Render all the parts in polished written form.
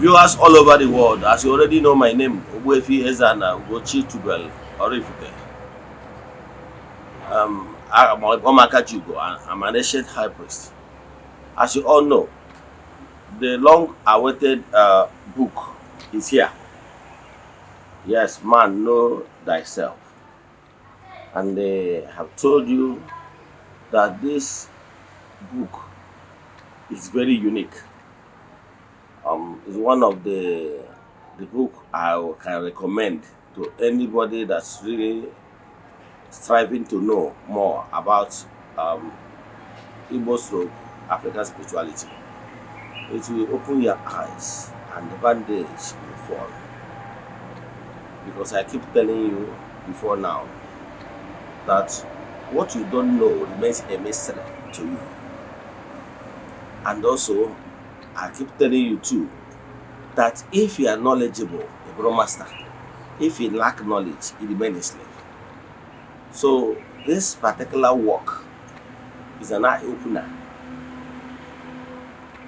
Viewers all over the world, as you already know my name, Ogbuefi Ezeana, ugochitubelu, Oraifite. I'm an ancient high priest. As you all know, the long-awaited book is here. Yes, man, know thyself. And they have told you that this book is very unique. It's one of the book I can recommend to anybody that's really striving to know more about Igbo stroke African spirituality. It will open your eyes and the bandage will fall. Because I keep telling you before now that what you don't know remains a mystery to you. And also, I keep telling you too that if you are knowledgeable, a broadmaster, if you lack knowledge, you remain a slave. So this particular work is an eye-opener.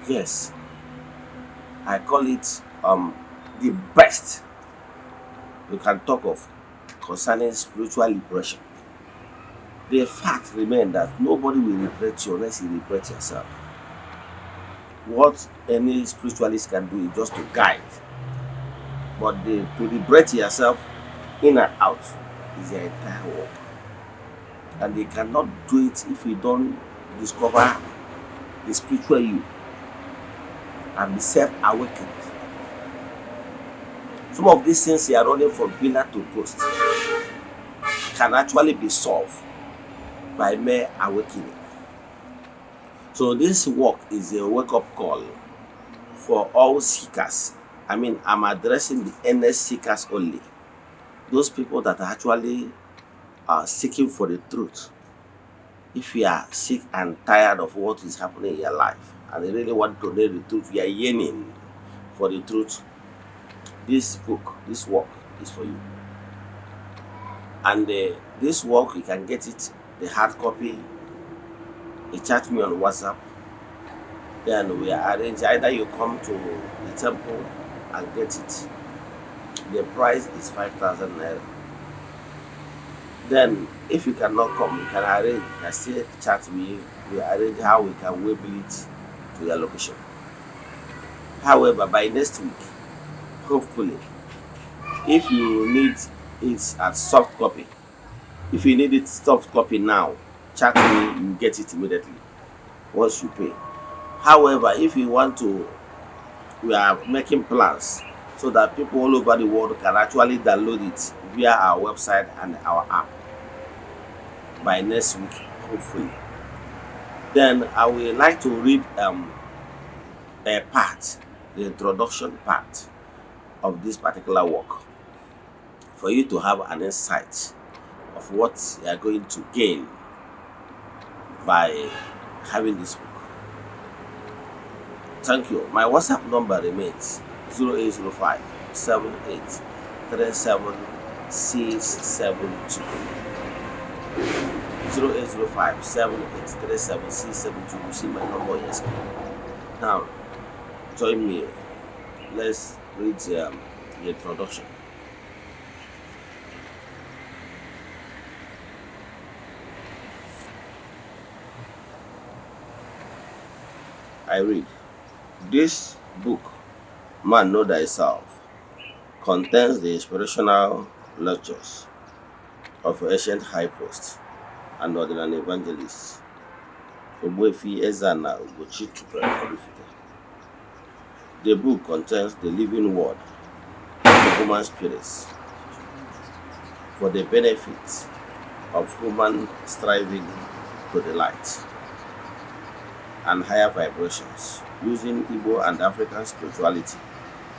Yes, I call it the best we can talk of concerning spiritual liberation. The fact remains that nobody will liberate you unless you liberate yourself. What any spiritualist can do is just to guide, but to liberate yourself in and out is the entire work. And they cannot do it if you don't discover the spiritual you and be self-awakened. Some of these things you are running from pillar to post can actually be solved by mere awakening. So this work is a wake-up call for all seekers. I mean, I'm addressing the earnest seekers only. Those people that are actually seeking for the truth. If you are sick and tired of what is happening in your life and you really want to know the truth, you are yearning for the truth, this book, this work is for you. And this work, you can get it, the hard copy. You chat me on WhatsApp, then we arrange, either you come to the temple and get it. The price is 5,000 naira. Then if you cannot come, you can arrange, you can still chat me, we arrange how we can waybill it to your location. However, by next week, hopefully, if you need it as soft copy, if you need it soft copy now, chat me, you get it immediately once you pay. However, if you want to, we are making plans so that people all over the world can actually download it via our website and our app by next week, hopefully. Then I would like to read a part, the introduction part of this particular work, for you to have an insight of what you are going to gain by having this book. Thank you. My WhatsApp number remains 0805 78 37 672. 0805 78 37 672. You see my number here. Now, join me. Let's read the introduction. I read. This book, Man Know Thyself, contains the inspirational lectures of ancient high priest and ordinary evangelist Ogbuefi Ezeana ugochitubelu. The book contains the living word of human spirits for the benefit of human striving to the light and higher vibrations, using Igbo and African spirituality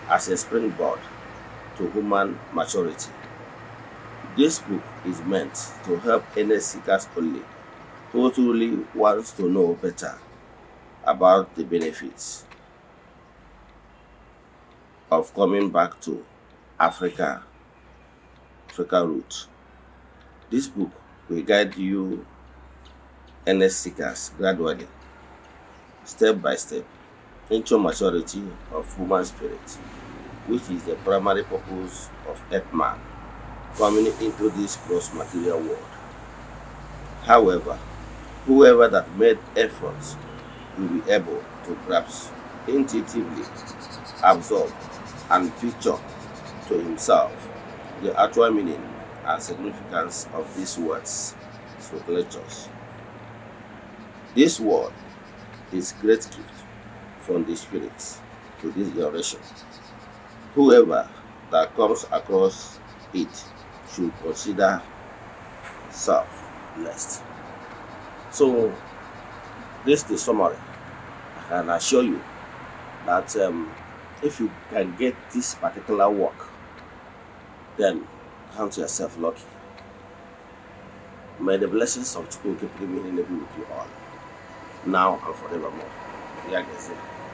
as a springboard to human maturity. This book is meant to help any seekers only who truly wants to know better about the benefits of coming back to Africa roots. This book will guide you earnest seekers gradually, step by step, into maturity of human spirit, which is the primary purpose of earth man coming into this gross material world. However, whoever that made efforts will be able to grasp, intuitively absorb, and picture to himself the actual meaning and significance of these words, scriptures. This word is great gift from the spirits to this generation. Whoever that comes across it should consider self blessed. So this is the summary. I can assure you that if you can get this particular work, then count yourself lucky. May the blessings of Chukwu keep remaining with you all, now and forevermore. Yeah,